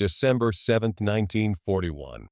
December 7, 1941.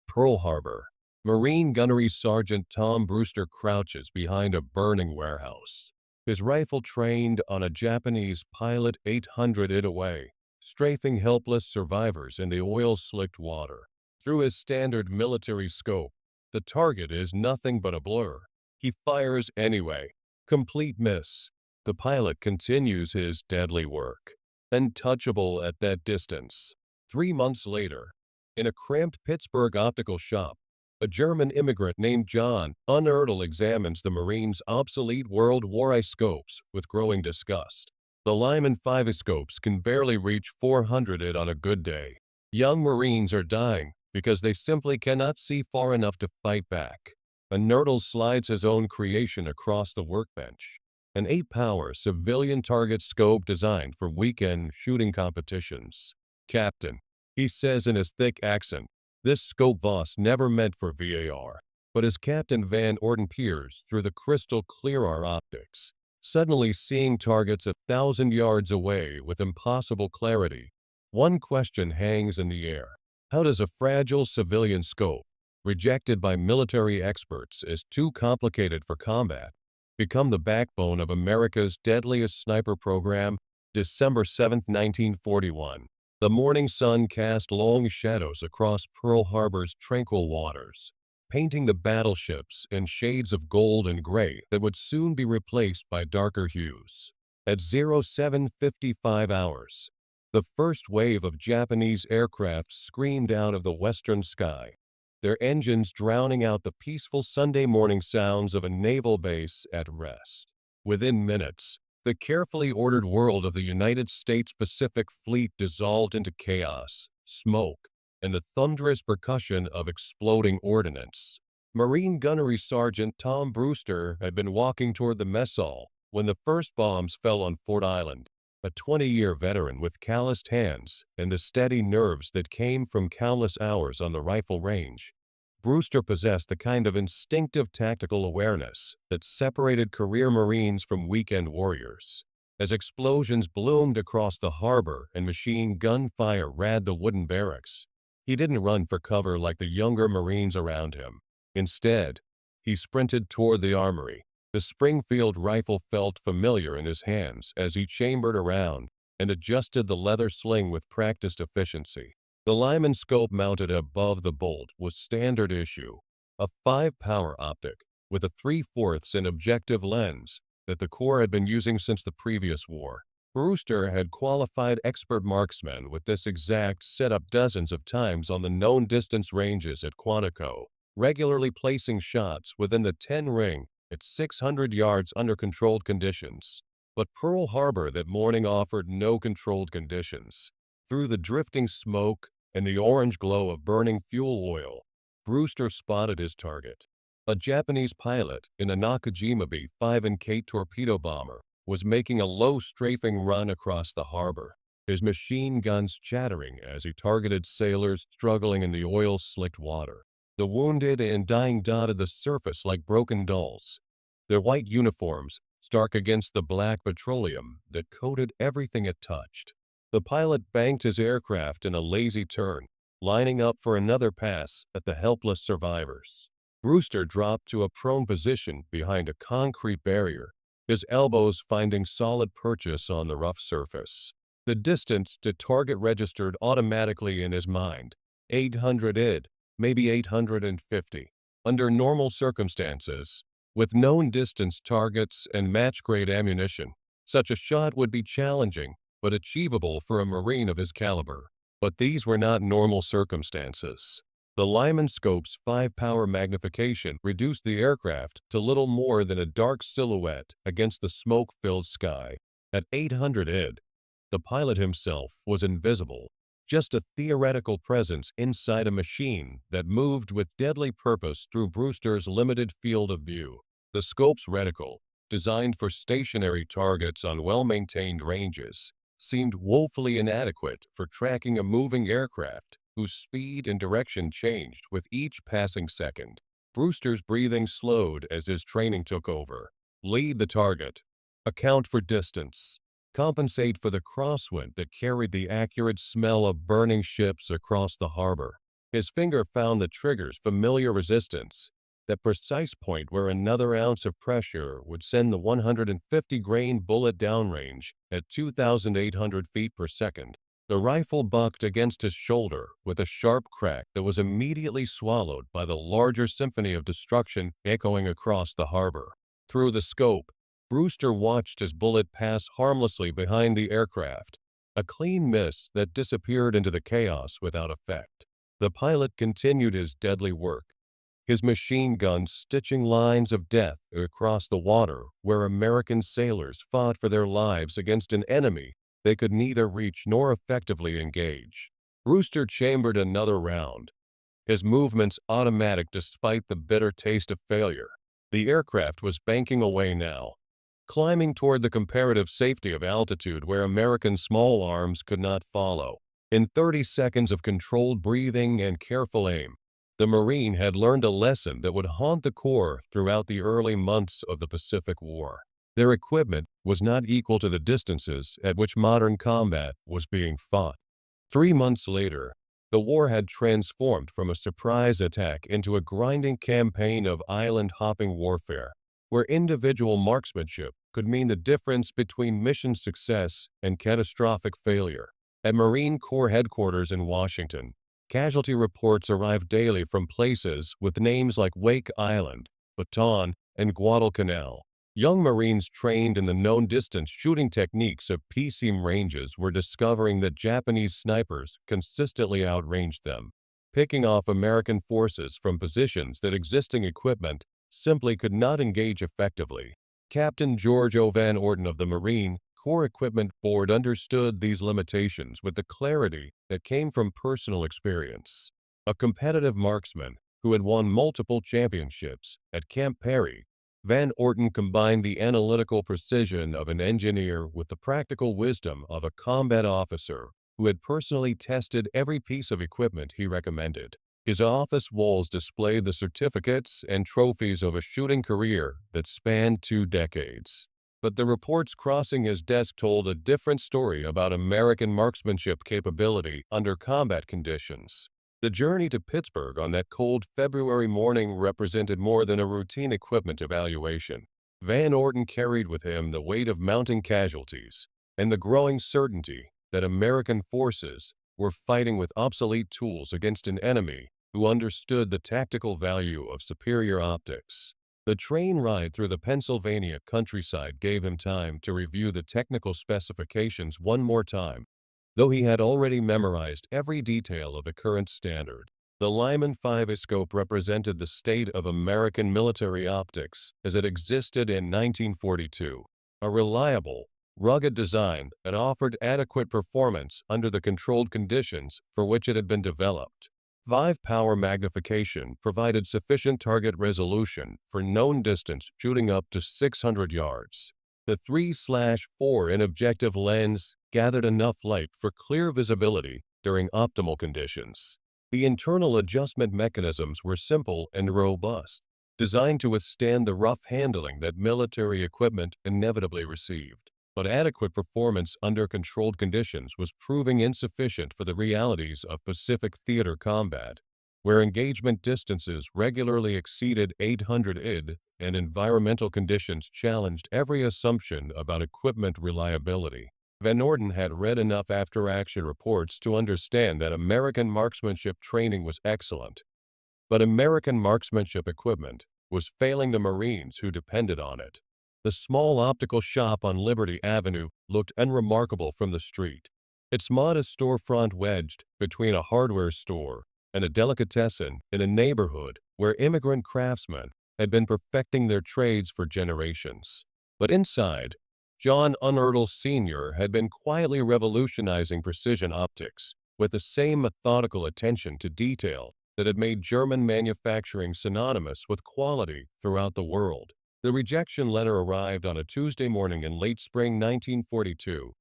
Pearl Harbor. Marine Gunnery Sergeant Tom Brewster crouches behind a burning warehouse. His rifle trained on a Japanese pilot 800 it away, strafing helpless survivors in the oil-slicked water. Through his standard military scope, the target is nothing but a blur. He fires anyway. Complete miss. The pilot continues his deadly work, untouchable at that distance. 3 months later, in a cramped Pittsburgh optical shop, a German immigrant named John Unertl examines the Marines' obsolete World War I scopes with growing disgust. The Lyman 5 scopes can barely reach 400 it on a good day. Young Marines are dying because they simply cannot see far enough to fight back. Unertl slides his own creation across the workbench, an 8-power civilian target scope designed for weekend shooting competitions. "Captain," he says in his thick accent, "this scope was never meant for VAR." But as Captain Van Orden peers through the crystal clear our optics, suddenly seeing targets 1,000 yards away with impossible clarity, one question hangs in the air. How does a fragile civilian scope, rejected by military experts as too complicated for combat, become the backbone of America's deadliest sniper program? December 7, 1941. The morning sun cast long shadows across Pearl Harbor's tranquil waters, painting the battleships in shades of gold and gray that would soon be replaced by darker hues. At 07:55 hours, the first wave of Japanese aircraft screamed out of the western sky, their engines drowning out the peaceful Sunday morning sounds of a naval base at rest. Within minutes, the carefully ordered world of the United States Pacific Fleet dissolved into chaos, smoke, and the thunderous percussion of exploding ordnance. Marine Gunnery Sergeant Tom Brewster had been walking toward the mess hall when the first bombs fell on Fort Island. A 20-year veteran with calloused hands and the steady nerves that came from countless hours on the rifle range, Brewster possessed the kind of instinctive tactical awareness that separated career Marines from weekend warriors. As explosions bloomed across the harbor and machine gun fire rad the wooden barracks, he didn't run for cover like the younger Marines around him. Instead, he sprinted toward the armory. The Springfield rifle felt familiar in his hands as he chambered around and adjusted the leather sling with practiced efficiency. The Lyman scope mounted above the bolt was standard issue, a 5-power optic with a 3/4 in objective lens that the Corps had been using since the previous war. Brewster had qualified expert marksmen with this exact setup dozens of times on the known distance ranges at Quantico, regularly placing shots within the 10 ring at 600 yards under controlled conditions. But Pearl Harbor that morning offered no controlled conditions. Through the drifting smoke and the orange glow of burning fuel oil, Brewster spotted his target. A Japanese pilot in a Nakajima B-5 K torpedo bomber was making a low strafing run across the harbor, his machine guns chattering as he targeted sailors struggling in the oil-slicked water. The wounded and dying dotted the surface like broken dolls, their white uniforms stark against the black petroleum that coated everything it touched. The pilot banked his aircraft in a lazy turn, lining up for another pass at the helpless survivors. Brewster dropped to a prone position behind a concrete barrier, his elbows finding solid purchase on the rough surface. The distance to target registered automatically in his mind. 800 id, maybe 850. Under normal circumstances, with known distance targets and match-grade ammunition, such a shot would be challenging but achievable for a Marine of his caliber. But these were not normal circumstances. The Lyman scope's 5-power magnification reduced the aircraft to little more than a dark silhouette against the smoke-filled sky. At 800 id, the pilot himself was invisible, just a theoretical presence inside a machine that moved with deadly purpose through Brewster's limited field of view. The scope's reticle, designed for stationary targets on well-maintained ranges, seemed woefully inadequate for tracking a moving aircraft whose speed and direction changed with each passing second. Brewster's breathing slowed as his training took over. Lead the target. Account for distance. compensate for the crosswind that carried the accurate smell of burning ships across the harbor. His finger found the trigger's familiar resistance, that precise point where another ounce of pressure would send the 150-grain bullet downrange at 2,800 feet per second. The rifle bucked against his shoulder with a sharp crack that was immediately swallowed by the larger symphony of destruction echoing across the harbor. Through the scope, Brewster watched his bullet pass harmlessly behind the aircraft, a clean miss that disappeared into the chaos without effect. The pilot continued his deadly work, his machine gun stitching lines of death across the water where American sailors fought for their lives against an enemy they could neither reach nor effectively engage. Brewster chambered another round, his movements automatic despite the bitter taste of failure. The aircraft was banking away now, climbing toward the comparative safety of altitude where American small arms could not follow. In 30 seconds of controlled breathing and careful aim, the Marine had learned a lesson that would haunt the Corps throughout the early months of the Pacific War. Their equipment was not equal to the distances at which modern combat was being fought. 3 months later, the war had transformed from a surprise attack into a grinding campaign of island-hopping warfare, where individual marksmanship could mean the difference between mission success and catastrophic failure. At Marine Corps headquarters in Washington, casualty reports arrived daily from places with names like Wake Island, Bataan, and Guadalcanal. Young Marines trained in the known distance shooting techniques of P-seam ranges were discovering that Japanese snipers consistently outranged them, picking off American forces from positions that existing equipment simply could not engage effectively. Captain George O. Van Orden of the Marine Corps Equipment Board understood these limitations with the clarity that came from personal experience. A competitive marksman who had won multiple championships at Camp Perry, Van Orden combined the analytical precision of an engineer with the practical wisdom of a combat officer who had personally tested every piece of equipment he recommended. His office walls displayed the certificates and trophies of a shooting career that spanned 2 decades. But the reports crossing his desk told a different story about American marksmanship capability under combat conditions. The journey to Pittsburgh on that cold February morning represented more than a routine equipment evaluation. Van Orden carried with him the weight of mounting casualties and the growing certainty that American forces were fighting with obsolete tools against an enemy who understood the tactical value of superior optics. The train ride through the Pennsylvania countryside gave him time to review the technical specifications one more time, though he had already memorized every detail of the current standard. The Lyman 5-scope represented the state of American military optics as it existed in 1942, a reliable, rugged design that offered adequate performance under the controlled conditions for which it had been developed. 5-power magnification provided sufficient target resolution for known distance shooting up to 600 yards. The 3/4 objective lens gathered enough light for clear visibility during optimal conditions. The internal adjustment mechanisms were simple and robust, designed to withstand the rough handling that military equipment inevitably received. But adequate performance under controlled conditions was proving insufficient for the realities of Pacific theater combat, where engagement distances regularly exceeded 800 id and environmental conditions challenged every assumption about equipment reliability. Van Orden had read enough after-action reports to understand that American marksmanship training was excellent, but American marksmanship equipment was failing the Marines who depended on it. The small optical shop on Liberty Avenue looked unremarkable from the street, its modest storefront wedged between a hardware store and a delicatessen in a neighborhood where immigrant craftsmen had been perfecting their trades for generations. But inside, John Unertl Sr. had been quietly revolutionizing precision optics with the same methodical attention to detail that had made German manufacturing synonymous with quality throughout the world. The rejection letter arrived on a Tuesday morning in late spring 1942,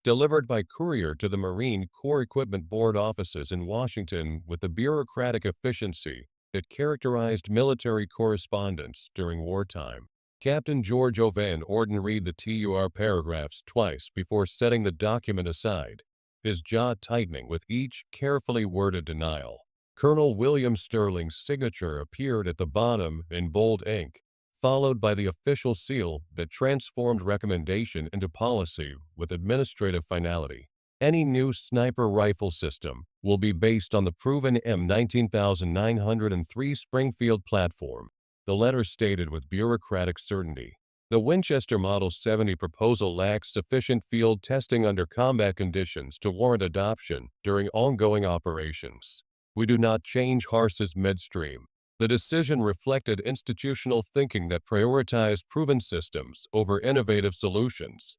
delivered by courier to the Marine Corps Equipment Board offices in Washington with the bureaucratic efficiency that characterized military correspondence during wartime. Captain George O. Van Orden read the TUR paragraphs twice before setting the document aside, his jaw tightening with each carefully worded denial. Colonel William Sterling's signature appeared at the bottom in bold ink, followed by the official seal that transformed recommendation into policy with administrative finality. Any new sniper rifle system will be based on the proven M19903 Springfield platform, the letter stated with bureaucratic certainty. The Winchester Model 70 proposal lacks sufficient field testing under combat conditions to warrant adoption during ongoing operations. We do not change horses midstream. The decision reflected institutional thinking that prioritized proven systems over innovative solutions,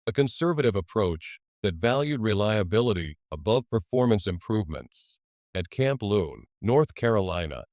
a conservative approach that valued reliability above performance improvements. At Camp Loon, North Carolina,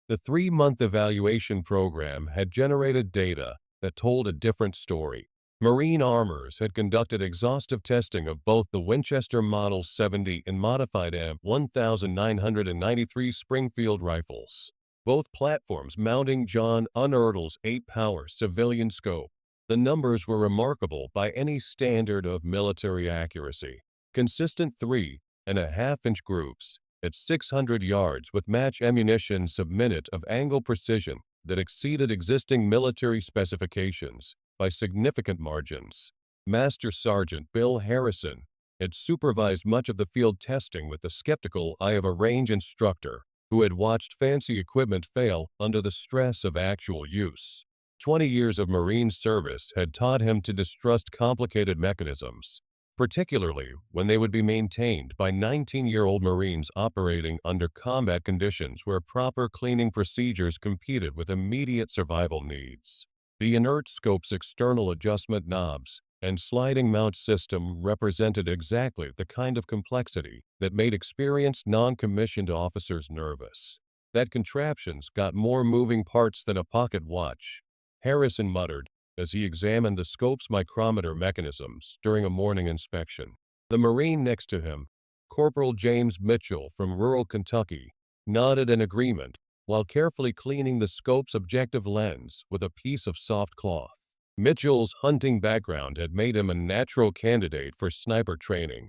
the 3-month evaluation program had generated data that told a different story. Marine armors had conducted exhaustive testing of both the Winchester Model 70 and modified M1993 Springfield rifles, both platforms mounting John Unertl's 8-power civilian scope. The numbers were remarkable by any standard of military accuracy. Consistent 3.5-inch groups at 600 yards with match ammunition submitted of angle precision that exceeded existing military specifications by significant margins. Master Sergeant Bill Harrison had supervised much of the field testing with the skeptical eye of a range instructor who had watched fancy equipment fail under the stress of actual use. 20 years of Marine service had taught him to distrust complicated mechanisms, particularly when they would be maintained by 19-year-old Marines operating under combat conditions where proper cleaning procedures competed with immediate survival needs. The inert scope's external adjustment knobs and sliding mount system represented exactly the kind of complexity that made experienced non-commissioned officers nervous. That contraption's got more moving parts than a pocket watch, Harrison muttered as he examined the scope's micrometer mechanisms during a morning inspection. The Marine next to him, Corporal James Mitchell from rural Kentucky, nodded in agreement while carefully cleaning the scope's objective lens with a piece of soft cloth. Mitchell's hunting background had made him a natural candidate for sniper training,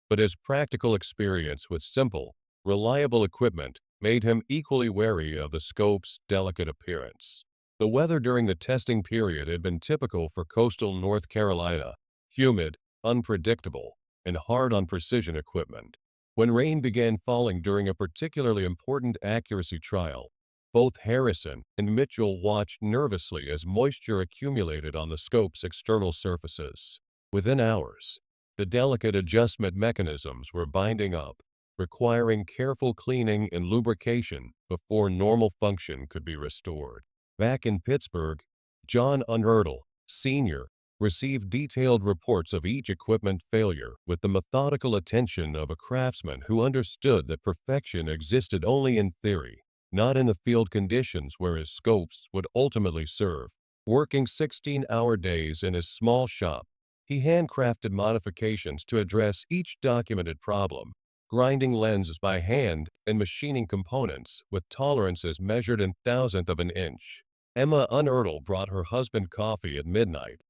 but his practical experience with simple, reliable equipment made him equally wary of the scope's delicate appearance. The weather during the testing period had been typical for coastal North Carolina, humid, unpredictable, and hard on precision equipment. When rain began falling during a particularly important accuracy trial, both Harrison and Mitchell watched nervously as moisture accumulated on the scope's external surfaces. Within hours, the delicate adjustment mechanisms were binding up, requiring careful cleaning and lubrication before normal function could be restored. Back in Pittsburgh, John Unertl, Sr., received detailed reports of each equipment failure with the methodical attention of a craftsman who understood that perfection existed only in theory, not in the field conditions where his scopes would ultimately serve. Working 16-hour days in his small shop, he handcrafted modifications to address each documented problem, grinding lenses by hand and machining components with tolerances measured in thousandth of an inch. Emma Unertl brought her husband coffee at midnight,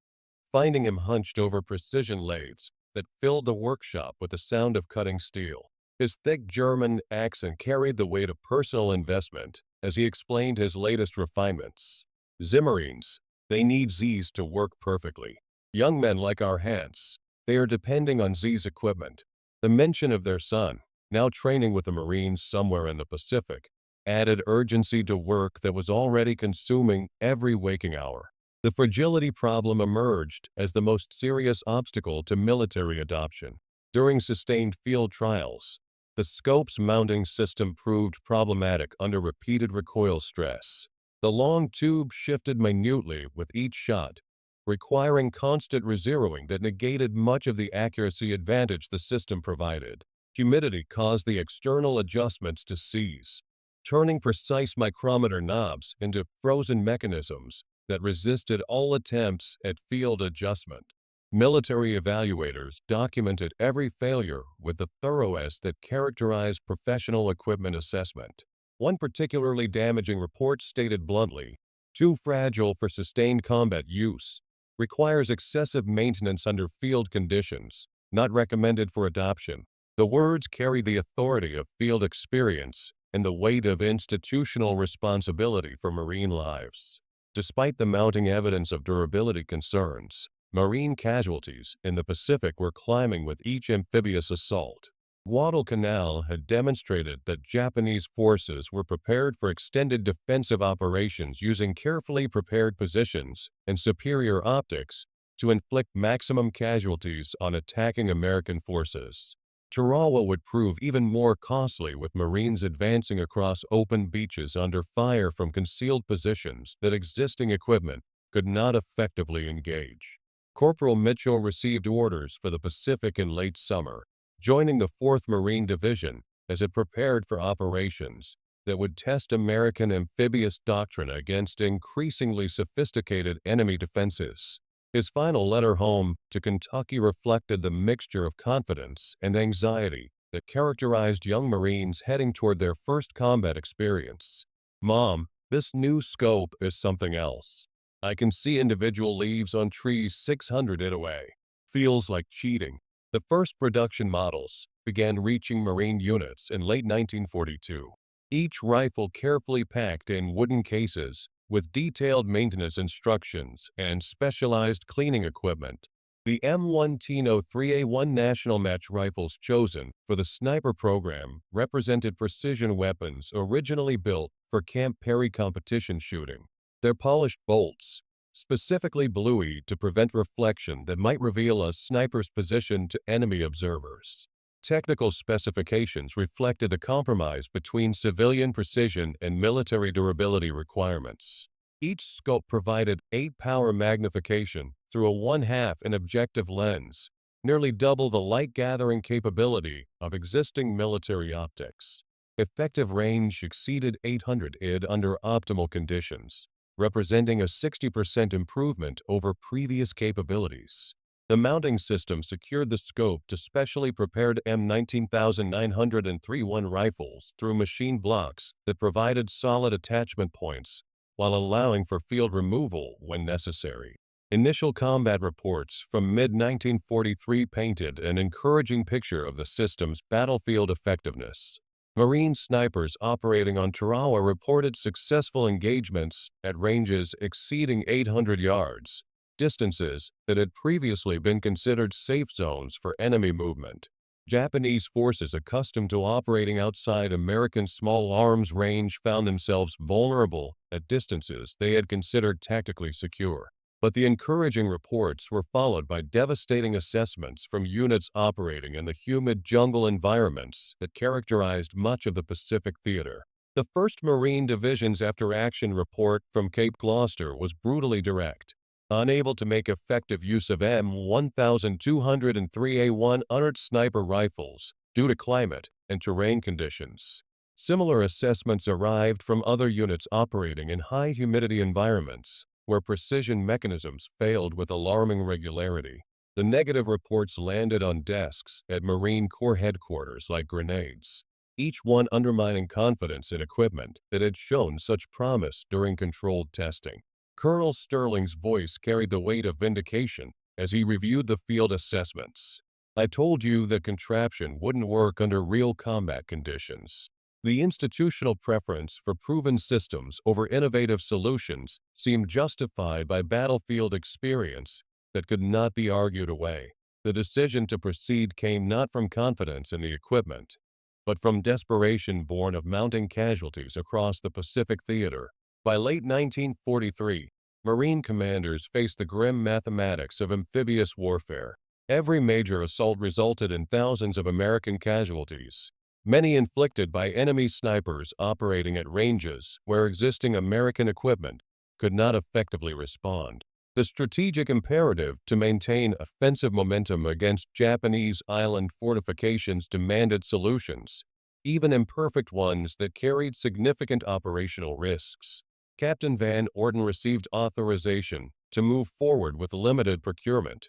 finding him hunched over precision lathes that filled the workshop with the sound of cutting steel. His thick German accent carried the weight of personal investment as he explained his latest refinements. Zimmerines, they need Z's to work perfectly. Young men like our Hans, they are depending on Z's equipment. The mention of their son, now training with the Marines somewhere in the Pacific, added urgency to work that was already consuming every waking hour. The fragility problem emerged as the most serious obstacle to military adoption. During sustained field trials, the scope's mounting system proved problematic under repeated recoil stress. The long tube shifted minutely with each shot, requiring constant rezeroing that negated much of the accuracy advantage the system provided. Humidity caused the external adjustments to seize, turning precise micrometer knobs into frozen mechanisms that resisted all attempts at field adjustment. Military evaluators documented every failure with the thoroughness that characterized professional equipment assessment. One particularly damaging report stated bluntly, too fragile for sustained combat use, requires excessive maintenance under field conditions, not recommended for adoption. The words carry the authority of field experience and the weight of institutional responsibility for marine lives. Despite the mounting evidence of durability concerns, marine casualties in the Pacific were climbing with each amphibious assault. Guadalcanal had demonstrated that Japanese forces were prepared for extended defensive operations using carefully prepared positions and superior optics to inflict maximum casualties on attacking American forces. Tarawa would prove even more costly with Marines advancing across open beaches under fire from concealed positions that existing equipment could not effectively engage. Corporal Mitchell received orders for the Pacific in late summer, joining the 4th Marine Division as it prepared for operations that would test American amphibious doctrine against increasingly sophisticated enemy defenses. His final letter home to Kentucky reflected the mixture of confidence and anxiety that characterized young Marines heading toward their first combat experience. "Mom, this new scope is something else. I can see individual leaves on trees 600 feet away. Feels like cheating." The first production models began reaching Marine units in late 1942, each rifle carefully packed in wooden cases with detailed maintenance instructions and specialized cleaning equipment. The M1 Tino 3A1 National Match rifles chosen for the sniper program represented precision weapons originally built for Camp Perry competition shooting. Their polished bolts, specifically bluey to prevent reflection that might reveal a sniper's position to enemy observers. Technical specifications reflected a compromise between civilian precision and military durability requirements. Each scope provided 8-power magnification through a 1/2 in objective lens, nearly double the light-gathering capability of existing military optics. Effective range exceeded 800 id under optimal conditions, representing a 60% improvement over previous capabilities. The mounting system secured the scope to specially prepared M19903-1 rifles through machine blocks that provided solid attachment points while allowing for field removal when necessary. Initial combat reports from mid-1943 painted an encouraging picture of the system's battlefield effectiveness. Marine snipers operating on Tarawa reported successful engagements at ranges exceeding 800 yards, distances that had previously been considered safe zones for enemy movement. Japanese forces accustomed to operating outside American small arms range found themselves vulnerable at distances they had considered tactically secure. But the encouraging reports were followed by devastating assessments from units operating in the humid jungle environments that characterized much of the Pacific theater. The 1st Marine Division's after-action report from Cape Gloucester was brutally direct. Unable to make effective use of M1203A1 Unertl sniper rifles due to climate and terrain conditions. Similar assessments arrived from other units operating in high-humidity environments, where precision mechanisms failed with alarming regularity. The negative reports landed on desks at Marine Corps headquarters like grenades, each one undermining confidence in equipment that had shown such promise during controlled testing. Colonel Sterling's voice carried the weight of vindication as he reviewed the field assessments. "I told you that contraption wouldn't work under real combat conditions." The institutional preference for proven systems over innovative solutions seemed justified by battlefield experience that could not be argued away. The decision to proceed came not from confidence in the equipment, but from desperation born of mounting casualties across the Pacific theater. By late 1943, Marine commanders faced the grim mathematics of amphibious warfare. Every major assault resulted in thousands of American casualties, many inflicted by enemy snipers operating at ranges where existing American equipment could not effectively respond. The strategic imperative to maintain offensive momentum against Japanese island fortifications demanded solutions, even imperfect ones that carried significant operational risks. Captain Van Orden received authorization to move forward with limited procurement,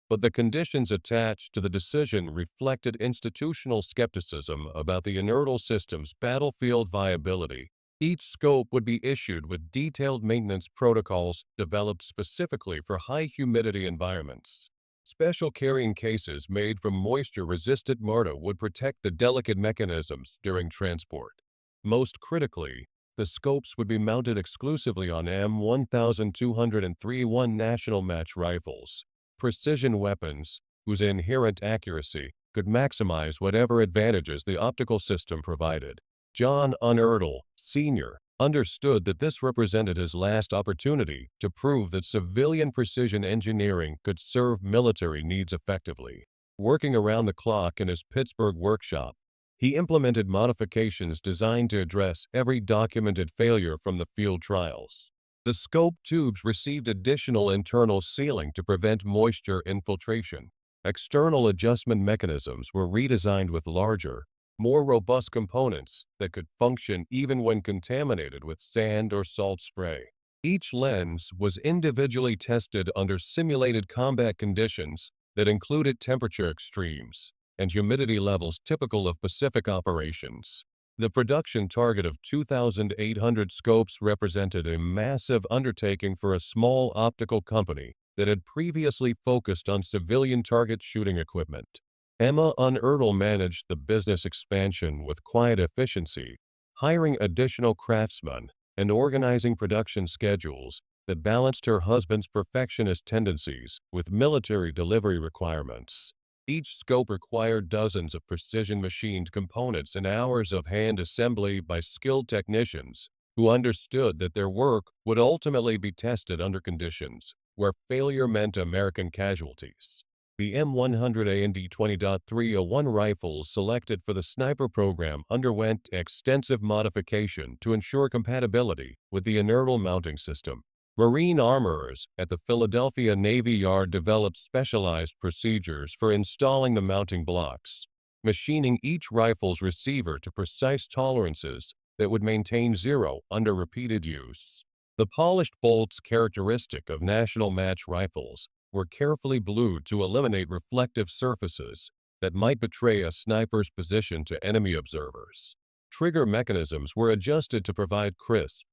but the conditions attached to the decision reflected institutional skepticism about the Unertl system's battlefield viability. Each scope would be issued with detailed maintenance protocols developed specifically for high humidity environments. Special carrying cases made from moisture-resistant mortar would protect the delicate mechanisms during transport. Most critically, the scopes would be mounted exclusively on M1203-1 National Match rifles, precision weapons whose inherent accuracy could maximize whatever advantages the optical system provided. John Unertl, Sr., understood that this represented his last opportunity to prove that civilian precision engineering could serve military needs effectively. Working around the clock in his Pittsburgh workshop, he implemented modifications designed to address every documented failure from the field trials. The scope tubes received additional internal sealing to prevent moisture infiltration. External adjustment mechanisms were redesigned with larger, more robust components that could function even when contaminated with sand or salt spray. Each lens was individually tested under simulated combat conditions that included temperature extremes and humidity levels typical of Pacific operations. The production target of 2,800 scopes represented a massive undertaking for a small optical company that had previously focused on civilian target shooting equipment. Emma Unertl managed the business expansion with quiet efficiency, hiring additional craftsmen and organizing production schedules that balanced her husband's perfectionist tendencies with military delivery requirements. Each scope required dozens of precision-machined components and hours of hand assembly by skilled technicians who understood that their work would ultimately be tested under conditions where failure meant American casualties. The M100A and D20.301 rifles selected for the sniper program underwent extensive modification to ensure compatibility with the Unertl mounting system. Marine armorers at the Philadelphia Navy Yard developed specialized procedures for installing the mounting blocks, machining each rifle's receiver to precise tolerances that would maintain zero under repeated use. The polished bolts characteristic of National Match rifles were carefully blued to eliminate reflective surfaces that might betray a sniper's position to enemy observers. Trigger mechanisms were adjusted to provide crisp,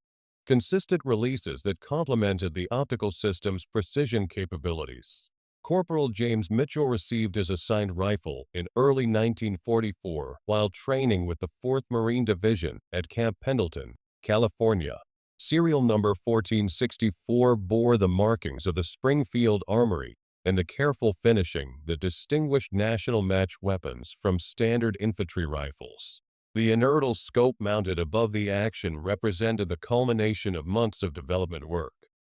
consistent releases that complemented the optical system's precision capabilities. Corporal James Mitchell received his assigned rifle in early 1944 while training with the 4th Marine Division at Camp Pendleton, California. Serial number 1464 bore the markings of the Springfield Armory and the careful finishing that distinguished National Match weapons from standard infantry rifles. The Unertl scope mounted above the action represented the culmination of months of development work.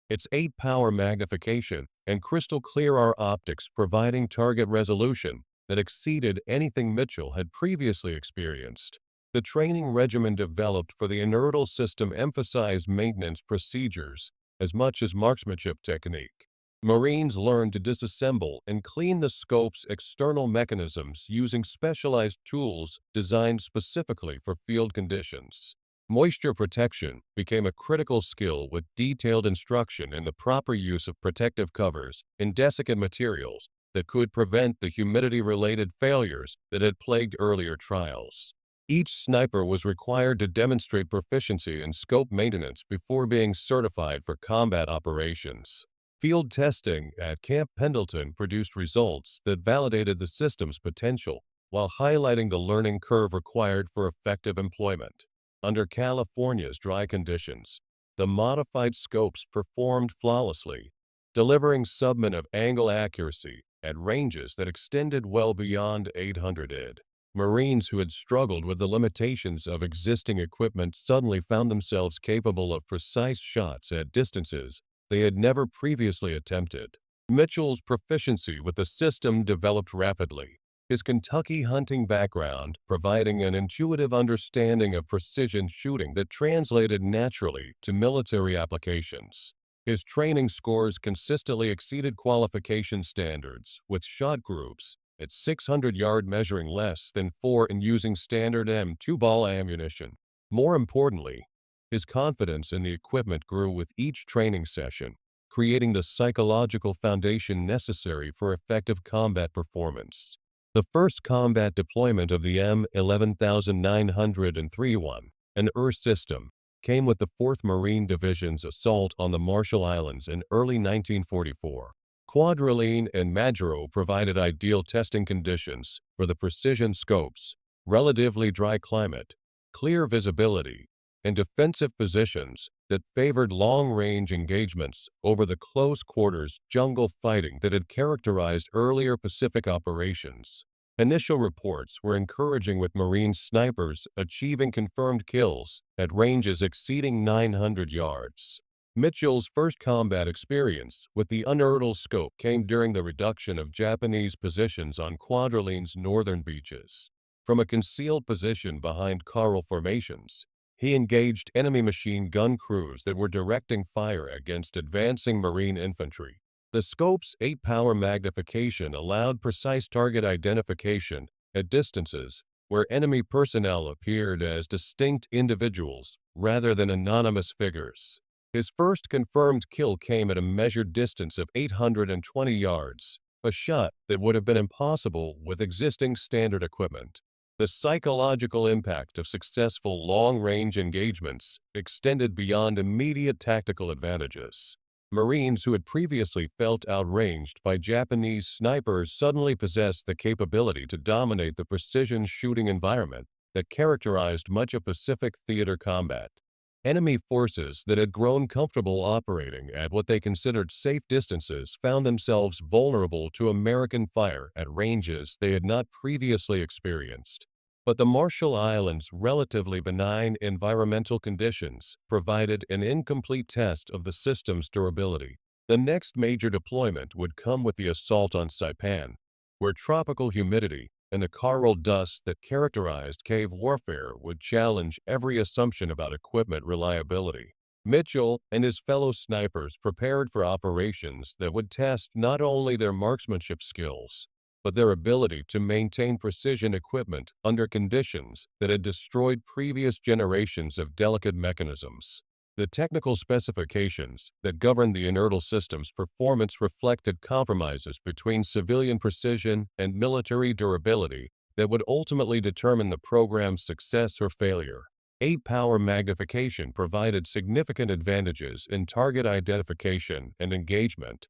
Its 8-power magnification and crystal-clear optics providing target resolution that exceeded anything Mitchell had previously experienced. The training regimen developed for the Unertl system emphasized maintenance procedures as much as marksmanship technique. Marines learned to disassemble and clean the scope's external mechanisms using specialized tools designed specifically for field conditions. Moisture protection became a critical skill with detailed instruction in the proper use of protective covers and desiccant materials that could prevent the humidity-related failures that had plagued earlier trials. Each sniper was required to demonstrate proficiency in scope maintenance before being certified for combat operations. Field testing at Camp Pendleton produced results that validated the system's potential while highlighting the learning curve required for effective employment. Under California's dry conditions, the modified scopes performed flawlessly, delivering submin of angle accuracy at ranges that extended well beyond 800 id. Marines who had struggled with the limitations of existing equipment suddenly found themselves capable of precise shots at distances they had never previously attempted. Mitchell's proficiency with the system developed rapidly, his Kentucky hunting background providing an intuitive understanding of precision shooting that translated naturally to military applications. His training scores consistently exceeded qualification standards, with shot groups at 600-yard measuring less than 4 and using standard M2-ball ammunition. More importantly, his confidence in the equipment grew with each training session, creating the psychological foundation necessary for effective combat performance. The first combat deployment of the M11903-1, an Earth system, came with the 4th Marine Division's assault on the Marshall Islands in early 1944. Quadrilline and Majuro provided ideal testing conditions for the precision scopes, relatively dry climate, clear visibility, and defensive positions that favored long-range engagements over the close-quarters jungle fighting that had characterized earlier Pacific operations. Initial reports were encouraging, with Marine snipers achieving confirmed kills at ranges exceeding 900 yards. Mitchell's first combat experience with the Unertl scope came during the reduction of Japanese positions on Quadriline's northern beaches. From a concealed position behind coral formations, he engaged enemy machine gun crews that were directing fire against advancing Marine infantry. The scope's 8-power magnification allowed precise target identification at distances where enemy personnel appeared as distinct individuals rather than anonymous figures. His first confirmed kill came at a measured distance of 820 yards, a shot that would have been impossible with existing standard equipment. The psychological impact of successful long-range engagements extended beyond immediate tactical advantages. Marines who had previously felt outranged by Japanese snipers suddenly possessed the capability to dominate the precision shooting environment that characterized much of Pacific theater combat. Enemy forces that had grown comfortable operating at what they considered safe distances found themselves vulnerable to American fire at ranges they had not previously experienced. But the Marshall Islands' relatively benign environmental conditions provided an incomplete test of the system's durability. The next major deployment would come with the assault on Saipan, where tropical humidity and the coral dust that characterized cave warfare would challenge every assumption about equipment reliability. Mitchell and his fellow snipers prepared for operations that would test not only their marksmanship skills, but their ability to maintain precision equipment under conditions that had destroyed previous generations of delicate mechanisms. The technical specifications that governed the Unertl system's performance reflected compromises between civilian precision and military durability that would ultimately determine the program's success or failure. 8-power magnification provided significant advantages in target identification and engagement,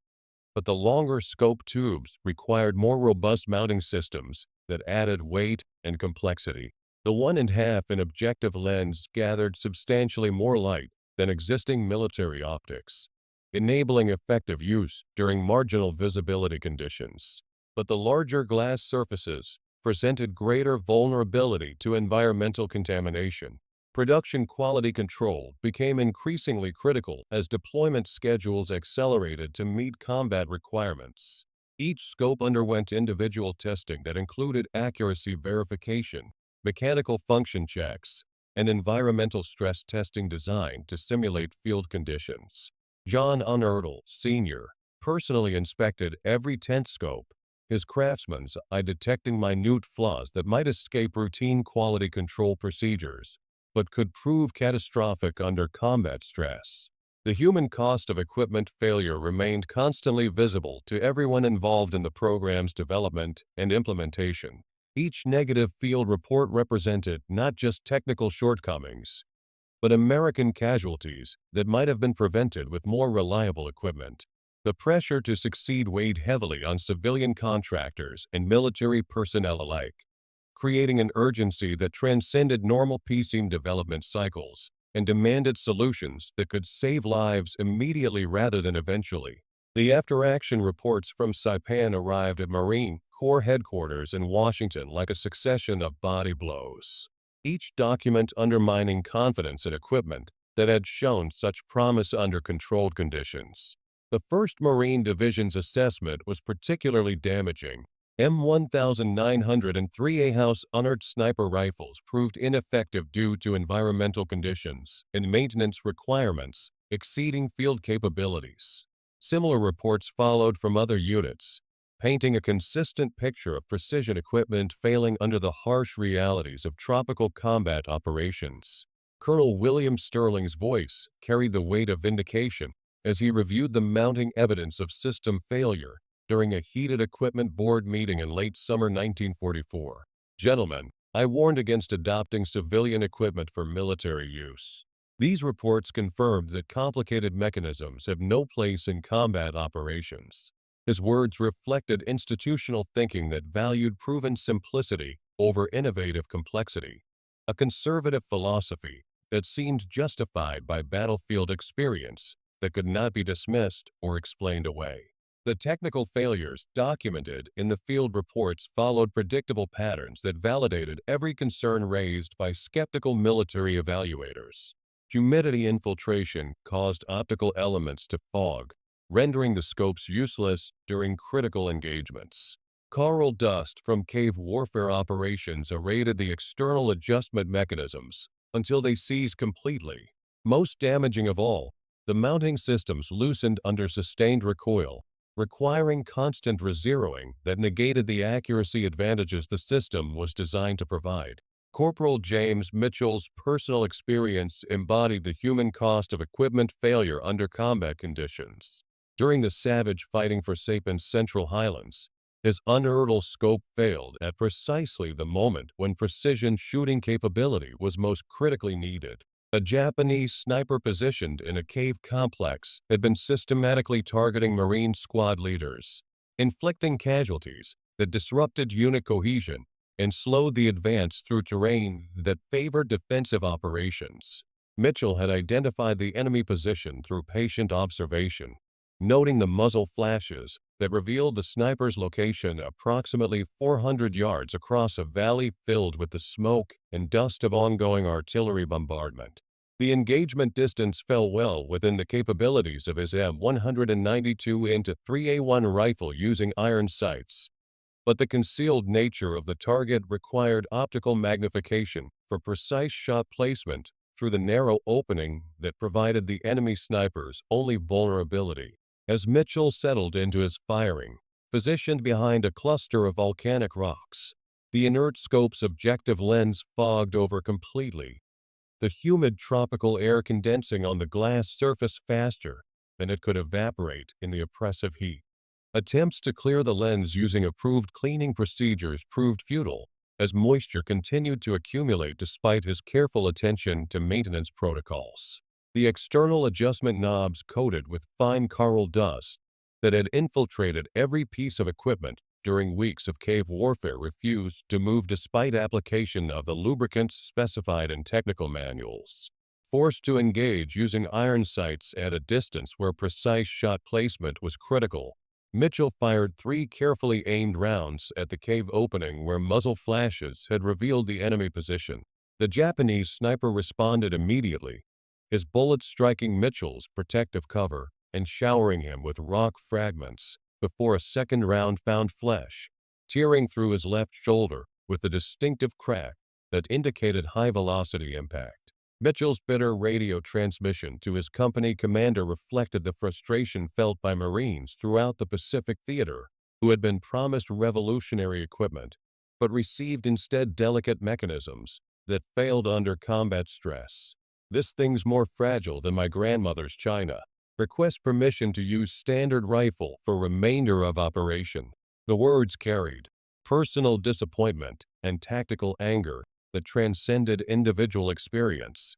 but the longer scope tubes required more robust mounting systems that added weight and complexity. The 1.5 in objective lens gathered substantially more light than existing military optics, enabling effective use during marginal visibility conditions. But the larger glass surfaces presented greater vulnerability to environmental contamination. Production quality control became increasingly critical as deployment schedules accelerated to meet combat requirements. Each scope underwent individual testing that included accuracy verification, mechanical function checks, and environmental stress testing designed to simulate field conditions. John Unertl, Sr., personally inspected every 10th scope, his craftsman's eye detecting minute flaws that might escape routine quality control procedures, but could prove catastrophic under combat stress. The human cost of equipment failure remained constantly visible to everyone involved in the program's development and implementation. Each negative field report represented not just technical shortcomings, but American casualties that might have been prevented with more reliable equipment. The pressure to succeed weighed heavily on civilian contractors and military personnel alike, creating an urgency that transcended normal peacetime development cycles and demanded solutions that could save lives immediately rather than eventually. The after-action reports from Saipan arrived at Marine Corps headquarters in Washington like a succession of body blows, each document undermining confidence in equipment that had shown such promise under controlled conditions. The 1st Marine Division's assessment was particularly damaging. M1903 House Unertl sniper rifles proved ineffective due to environmental conditions and maintenance requirements exceeding field capabilities. Similar reports followed from other units, painting a consistent picture of precision equipment failing under the harsh realities of tropical combat operations. Colonel William Sterling's voice carried the weight of vindication as he reviewed the mounting evidence of system failure during a heated equipment board meeting in late summer 1944. "Gentlemen, I warned against adopting civilian equipment for military use. These reports confirmed that complicated mechanisms have no place in combat operations. His words reflected institutional thinking that valued proven simplicity over innovative complexity, a conservative philosophy that seemed justified by battlefield experience that could not be dismissed or explained away. The technical failures documented in the field reports followed predictable patterns that validated every concern raised by skeptical military evaluators. Humidity infiltration caused optical elements to fog, rendering the scopes useless during critical engagements. Coral dust from cave warfare operations eroded the external adjustment mechanisms until they seized completely. Most damaging of all, the mounting systems loosened under sustained recoil, requiring constant rezeroing that negated the accuracy advantages the system was designed to provide. Corporal James Mitchell's personal experience embodied the human cost of equipment failure under combat conditions. During the savage fighting for Sapien's Central Highlands, his Unertl scope failed at precisely the moment when precision shooting capability was most critically needed. A Japanese sniper positioned in a cave complex had been systematically targeting Marine squad leaders, inflicting casualties that disrupted unit cohesion and slowed the advance through terrain that favored defensive operations. Mitchell had identified the enemy position through patient observation, noting the muzzle flashes that revealed the sniper's location approximately 400 yards across a valley filled with the smoke and dust of ongoing artillery bombardment. The engagement distance fell well within the capabilities of his M192-3A1 rifle using iron sights, but the concealed nature of the target required optical magnification for precise shot placement through the narrow opening that provided the enemy sniper's only vulnerability. As Mitchell settled into his firing, positioned behind a cluster of volcanic rocks, the inert scope's objective lens fogged over completely, the humid tropical air condensing on the glass surface faster than it could evaporate in the oppressive heat. Attempts to clear the lens using approved cleaning procedures proved futile, as moisture continued to accumulate despite his careful attention to maintenance protocols. The external adjustment knobs coated with fine coral dust that had infiltrated every piece of equipment during weeks of cave warfare refused to move despite application of the lubricants specified in technical manuals. Forced to engage using iron sights at a distance where precise shot placement was critical, Mitchell fired 3 carefully aimed rounds at the cave opening where muzzle flashes had revealed the enemy position. The Japanese sniper responded immediately, his bullets striking Mitchell's protective cover and showering him with rock fragments before a second round found flesh, tearing through his left shoulder with a distinctive crack that indicated high-velocity impact. Mitchell's bitter radio transmission to his company commander reflected the frustration felt by Marines throughout the Pacific Theater who had been promised revolutionary equipment, but received instead delicate mechanisms that failed under combat stress. "This thing's more fragile than my grandmother's china. Request permission to use standard rifle for remainder of operation." The words carried personal disappointment and tactical anger that transcended individual experience,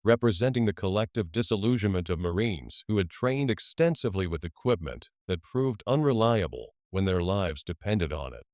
representing the collective disillusionment of Marines who had trained extensively with equipment that proved unreliable when their lives depended on it.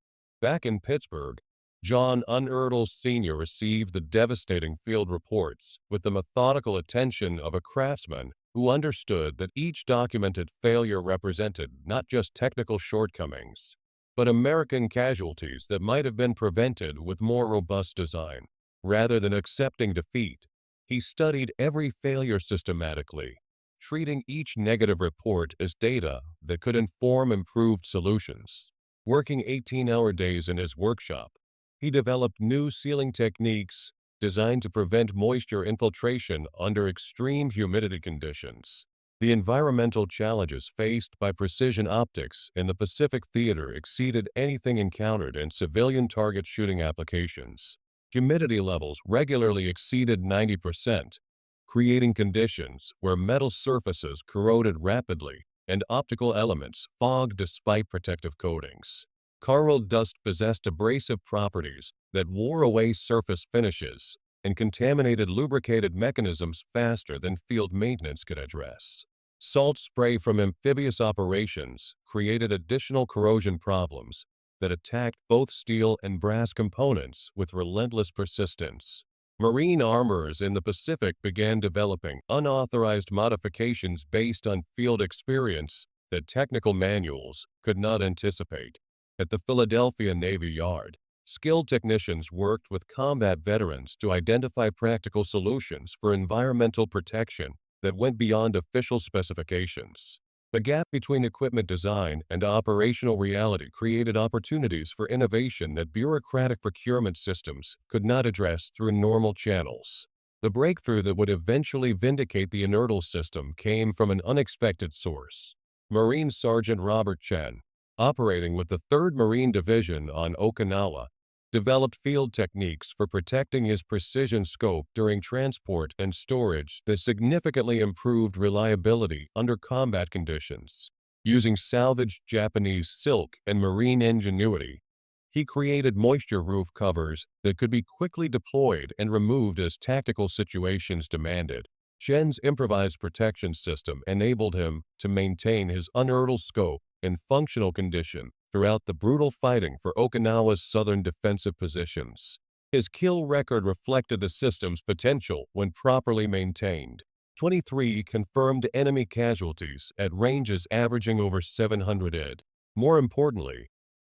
Back in Pittsburgh, John Unertl Sr. received the devastating field reports with the methodical attention of a craftsman who understood that each documented failure represented not just technical shortcomings, but American casualties that might have been prevented with more robust design. Rather than accepting defeat, he studied every failure systematically, treating each negative report as data that could inform improved solutions. Working 18-hour days in his workshop, he developed new sealing techniques designed to prevent moisture infiltration under extreme humidity conditions. The environmental challenges faced by precision optics in the Pacific Theater exceeded anything encountered in civilian target shooting applications. Humidity levels regularly exceeded 90%, creating conditions where metal surfaces corroded rapidly and optical elements fogged despite protective coatings. Coral dust possessed abrasive properties that wore away surface finishes and contaminated lubricated mechanisms faster than field maintenance could address. Salt spray from amphibious operations created additional corrosion problems that attacked both steel and brass components with relentless persistence. Marine armorers in the Pacific began developing unauthorized modifications based on field experience that technical manuals could not anticipate. At the Philadelphia Navy Yard, skilled technicians worked with combat veterans to identify practical solutions for environmental protection that went beyond official specifications. The gap between equipment design and operational reality created opportunities for innovation that bureaucratic procurement systems could not address through normal channels. The breakthrough that would eventually vindicate the Unertl system came from an unexpected source. Marine Sergeant Robert Chen, operating with the 3rd Marine Division on Okinawa, developed field techniques for protecting his precision scope during transport and storage that significantly improved reliability under combat conditions. Using salvaged Japanese silk and marine ingenuity, he created moisture roof covers that could be quickly deployed and removed as tactical situations demanded. Chen's improvised protection system enabled him to maintain his unertl scope in functional condition throughout the brutal fighting for Okinawa's southern defensive positions. His kill record reflected the system's potential when properly maintained. 23 confirmed enemy casualties at ranges averaging over 700 id. More importantly,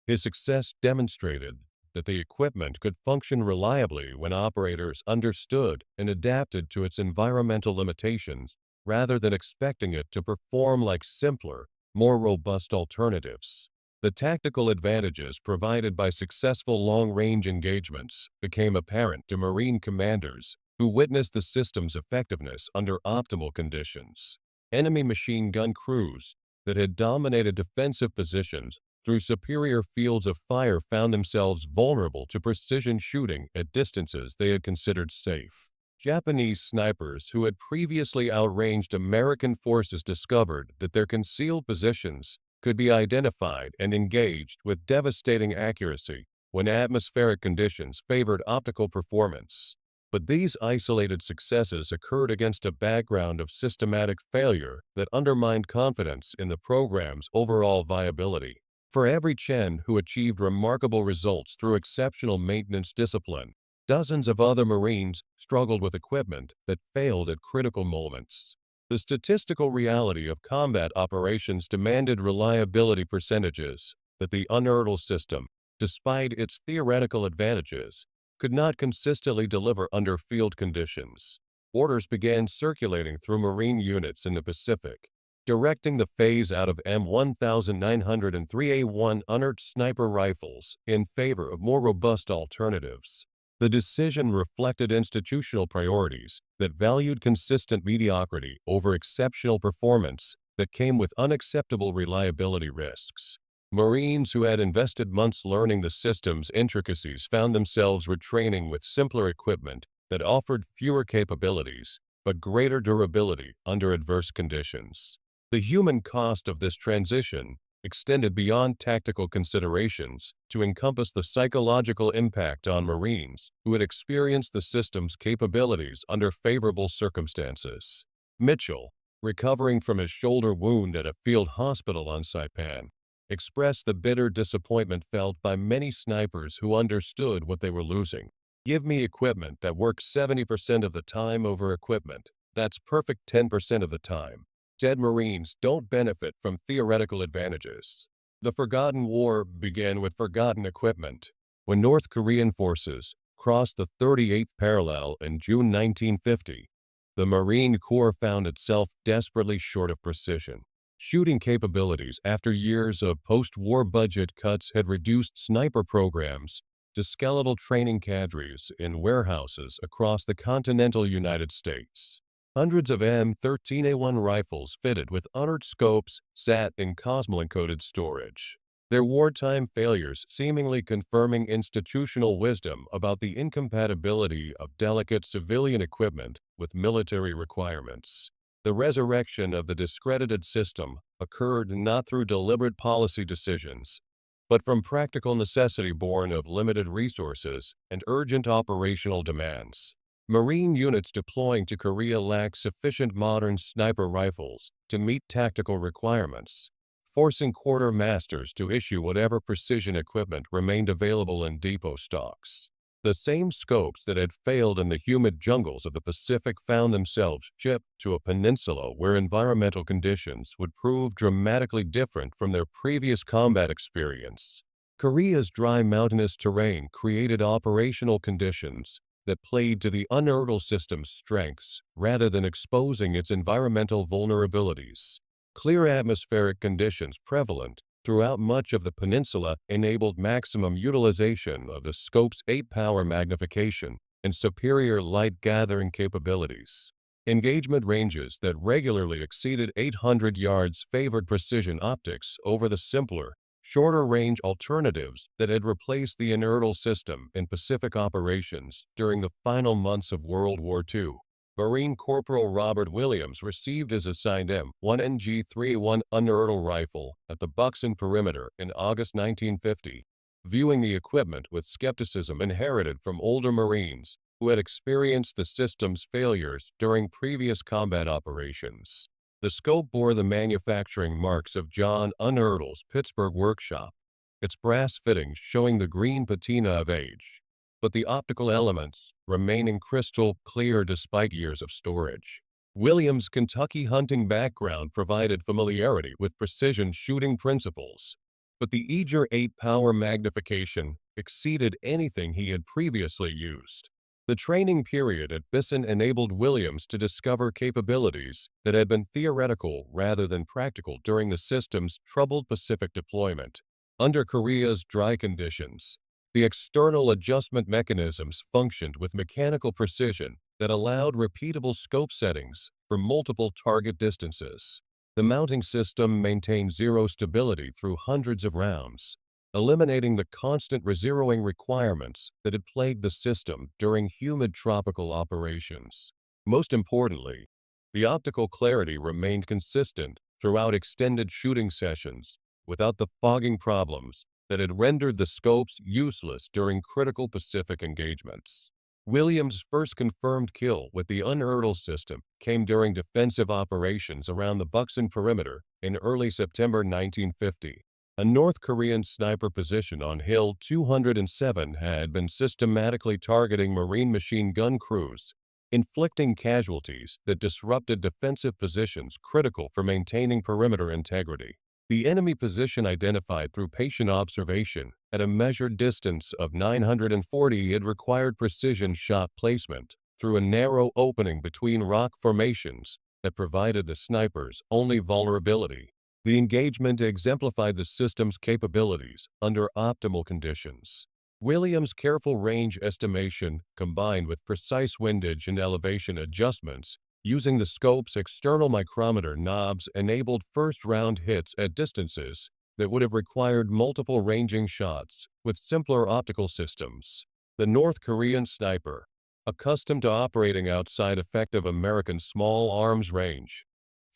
his success demonstrated that the equipment could function reliably when operators understood and adapted to its environmental limitations rather than expecting it to perform like simpler, more robust alternatives. The tactical advantages provided by successful long-range engagements became apparent to Marine commanders who witnessed the system's effectiveness under optimal conditions. Enemy machine gun crews that had dominated defensive positions through superior fields of fire found themselves vulnerable to precision shooting at distances they had considered safe. Japanese snipers who had previously outranged American forces discovered that their concealed positions could be identified and engaged with devastating accuracy when atmospheric conditions favored optical performance. But these isolated successes occurred against a background of systematic failure that undermined confidence in the program's overall viability. For every Chen who achieved remarkable results through exceptional maintenance discipline, dozens of other Marines struggled with equipment that failed at critical moments. The statistical reality of combat operations demanded reliability percentages that the Unertl system, despite its theoretical advantages, could not consistently deliver under field conditions. Orders began circulating through Marine units in the Pacific, directing the phase-out of M1900 and 3A1 Unertl sniper rifles in favor of more robust alternatives. The decision reflected institutional priorities that valued consistent mediocrity over exceptional performance that came with unacceptable reliability risks. Marines who had invested months learning the system's intricacies found themselves retraining with simpler equipment that offered fewer capabilities but greater durability under adverse conditions. The human cost of this transition extended beyond tactical considerations to encompass the psychological impact on Marines who had experienced the system's capabilities under favorable circumstances. Mitchell, recovering from his shoulder wound at a field hospital on Saipan, expressed the bitter disappointment felt by many snipers who understood what they were losing. "Give me equipment that works 70% of the time over equipment that's perfect 10% of the time. Dead Marines don't benefit from theoretical advantages." The Forgotten War began with forgotten equipment. When North Korean forces crossed the 38th parallel in June 1950, the Marine Corps found itself desperately short of precision. Shooting capabilities after years of post-war budget cuts had reduced sniper programs to skeletal training cadres in warehouses across the continental United States. Hundreds of M13A1 rifles fitted with Unertl scopes sat in Cosmo-encoded storage, their wartime failures seemingly confirming institutional wisdom about the incompatibility of delicate civilian equipment with military requirements. The resurrection of the discredited system occurred not through deliberate policy decisions, but from practical necessity born of limited resources and urgent operational demands. Marine units deploying to Korea lacked sufficient modern sniper rifles to meet tactical requirements, forcing quartermasters to issue whatever precision equipment remained available in depot stocks. The same scopes that had failed in the humid jungles of the Pacific found themselves shipped to a peninsula where environmental conditions would prove dramatically different from their previous combat experience. Korea's dry mountainous terrain created operational conditions that played to the Unertl system's strengths rather than exposing its environmental vulnerabilities. Clear atmospheric conditions prevalent throughout much of the peninsula enabled maximum utilization of the scope's 8-power magnification and superior light gathering capabilities. Engagement ranges that regularly exceeded 800 yards favored precision optics over the simpler, shorter-range alternatives that had replaced the Unertl system in Pacific operations during the final months of World War II. Marine Corporal Robert Williams received his assigned M1NG31 Unertl rifle at the Buxton perimeter in August 1950, viewing the equipment with skepticism inherited from older Marines who had experienced the system's failures during previous combat operations. The scope bore the manufacturing marks of John Unertl's Pittsburgh workshop, its brass fittings showing the green patina of age, but the optical elements remaining crystal clear despite years of storage. Williams' Kentucky hunting background provided familiarity with precision shooting principles, but the eager 8-power magnification exceeded anything he had previously used. The training period at Bisson enabled Williams to discover capabilities that had been theoretical rather than practical during the system's troubled Pacific deployment. Under Korea's dry conditions, the external adjustment mechanisms functioned with mechanical precision that allowed repeatable scope settings for multiple target distances. The mounting system maintained zero stability through hundreds of rounds, eliminating the constant rezeroing requirements that had plagued the system during humid tropical operations. Most importantly, the optical clarity remained consistent throughout extended shooting sessions without the fogging problems that had rendered the scopes useless during critical Pacific engagements. Williams' first confirmed kill with the Unertl system came during defensive operations around the Buxton perimeter in early September 1950. A North Korean sniper position on Hill 207 had been systematically targeting Marine machine gun crews, inflicting casualties that disrupted defensive positions critical for maintaining perimeter integrity. The enemy position identified through patient observation at a measured distance of 940 had required precision shot placement through a narrow opening between rock formations that provided the sniper's only vulnerability. The engagement exemplified the system's capabilities under optimal conditions. Williams' careful range estimation, combined with precise windage and elevation adjustments, using the scope's external micrometer knobs enabled first-round hits at distances that would have required multiple ranging shots with simpler optical systems. The North Korean sniper, accustomed to operating outside effective American small arms range,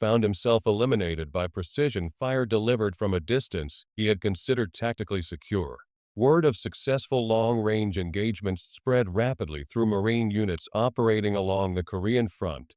found himself eliminated by precision fire delivered from a distance he had considered tactically secure. Word of successful long-range engagements spread rapidly through Marine units operating along the Korean front,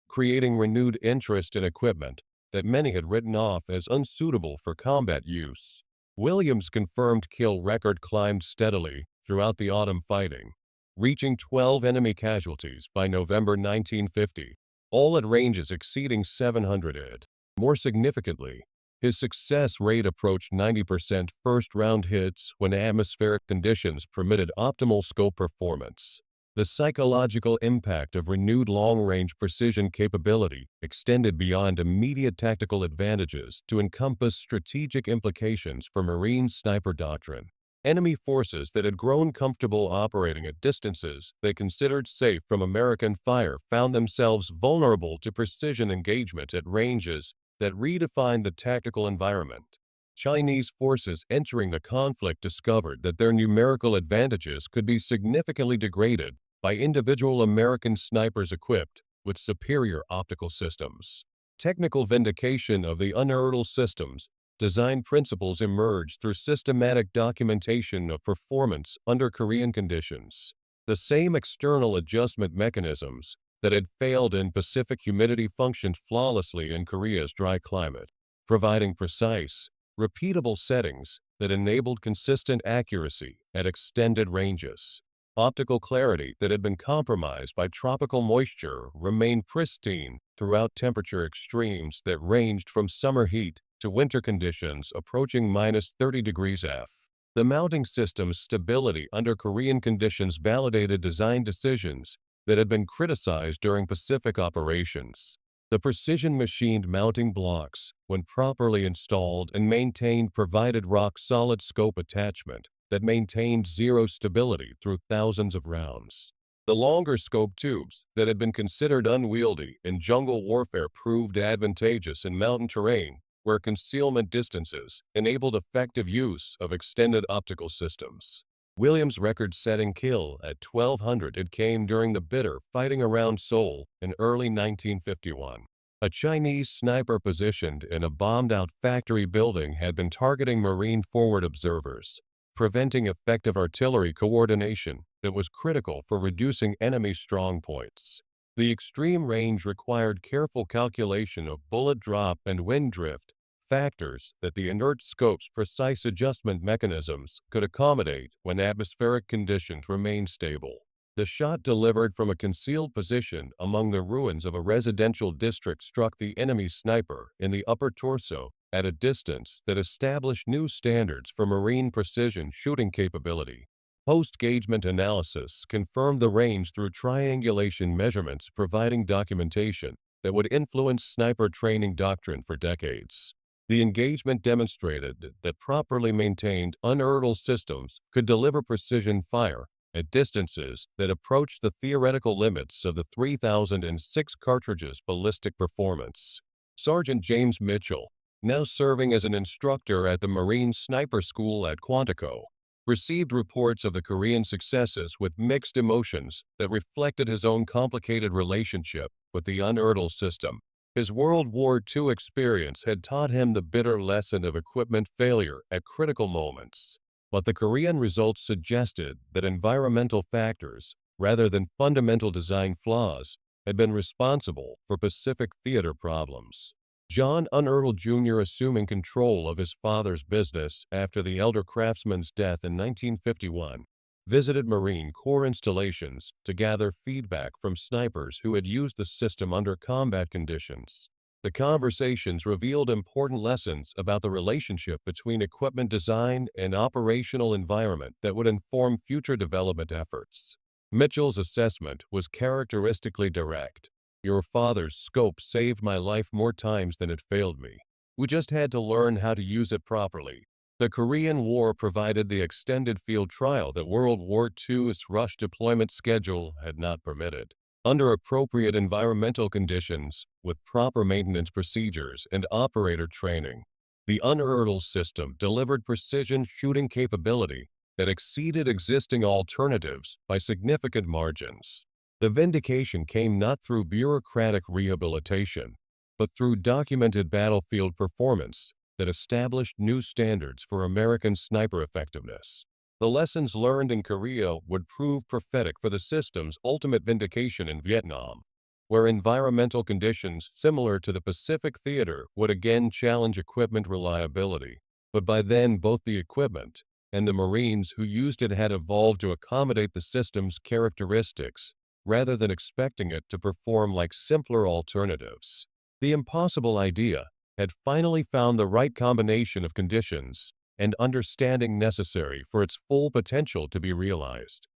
creating renewed interest in equipment that many had written off as unsuitable for combat use. Williams' confirmed kill record climbed steadily throughout the autumn fighting, reaching 12 enemy casualties by November 1950. All at ranges exceeding 700. More significantly, his success rate approached 90% first-round hits when atmospheric conditions permitted optimal scope performance. The psychological impact of renewed long-range precision capability extended beyond immediate tactical advantages to encompass strategic implications for Marine sniper doctrine. Enemy forces that had grown comfortable operating at distances they considered safe from American fire found themselves vulnerable to precision engagement at ranges that redefined the tactical environment. Chinese forces entering the conflict discovered that their numerical advantages could be significantly degraded by individual American snipers equipped with superior optical systems. Technical vindication of the Unertl systems design principles emerged through systematic documentation of performance under Korean conditions. The same external adjustment mechanisms that had failed in Pacific humidity functioned flawlessly in Korea's dry climate, providing precise, repeatable settings that enabled consistent accuracy at extended ranges. Optical clarity that had been compromised by tropical moisture remained pristine throughout temperature extremes that ranged from summer heat to winter conditions approaching minus 30 degrees F. The mounting system's stability under Korean conditions validated design decisions that had been criticized during Pacific operations. The precision-machined mounting blocks, when properly installed and maintained, provided rock-solid scope attachment that maintained zero stability through thousands of rounds. The longer scope tubes that had been considered unwieldy in jungle warfare proved advantageous in mountain terrain where concealment distances enabled effective use of extended optical systems. Williams' record-setting kill at 1200 it came during the bitter fighting around Seoul in early 1951. A Chinese sniper positioned in a bombed-out factory building had been targeting Marine forward observers, preventing effective artillery coordination that was critical for reducing enemy strongpoints. The extreme range required careful calculation of bullet drop and wind drift, factors that the inert scope's precise adjustment mechanisms could accommodate when atmospheric conditions remained stable. The shot delivered from a concealed position among the ruins of a residential district struck the enemy sniper in the upper torso at a distance that established new standards for Marine precision shooting capability. Post-engagement analysis confirmed the range through triangulation measurements, providing documentation that would influence sniper training doctrine for decades. The engagement demonstrated that properly maintained Unertl systems could deliver precision fire at distances that approached the theoretical limits of the 3006 cartridges ballistic performance. Sergeant James Mitchell, now serving as an instructor at the Marine Sniper School at Quantico, received reports of the Korean successes with mixed emotions that reflected his own complicated relationship with the Unertl system. His World War II experience had taught him the bitter lesson of equipment failure at critical moments, but the Korean results suggested that environmental factors, rather than fundamental design flaws, had been responsible for Pacific theater problems. John Unertl Jr., assuming control of his father's business after the elder craftsman's death in 1951, visited Marine Corps installations to gather feedback from snipers who had used the system under combat conditions. The conversations revealed important lessons about the relationship between equipment design and operational environment that would inform future development efforts. Mitchell's assessment was characteristically direct. "Your father's scope saved my life more times than it failed me. We just had to learn how to use it properly." The Korean War provided the extended field trial that World War II's rush deployment schedule had not permitted. Under appropriate environmental conditions, with proper maintenance procedures and operator training, the Unertl system delivered precision shooting capability that exceeded existing alternatives by significant margins. The vindication came not through bureaucratic rehabilitation, but through documented battlefield performance that established new standards for American sniper effectiveness. The lessons learned in Korea would prove prophetic for the system's ultimate vindication in Vietnam, where environmental conditions similar to the Pacific theater would again challenge equipment reliability. But by then, both the equipment and the Marines who used it had evolved to accommodate the system's characteristics, rather than expecting it to perform like simpler alternatives. The impossible idea had finally found the right combination of conditions and understanding necessary for its full potential to be realized.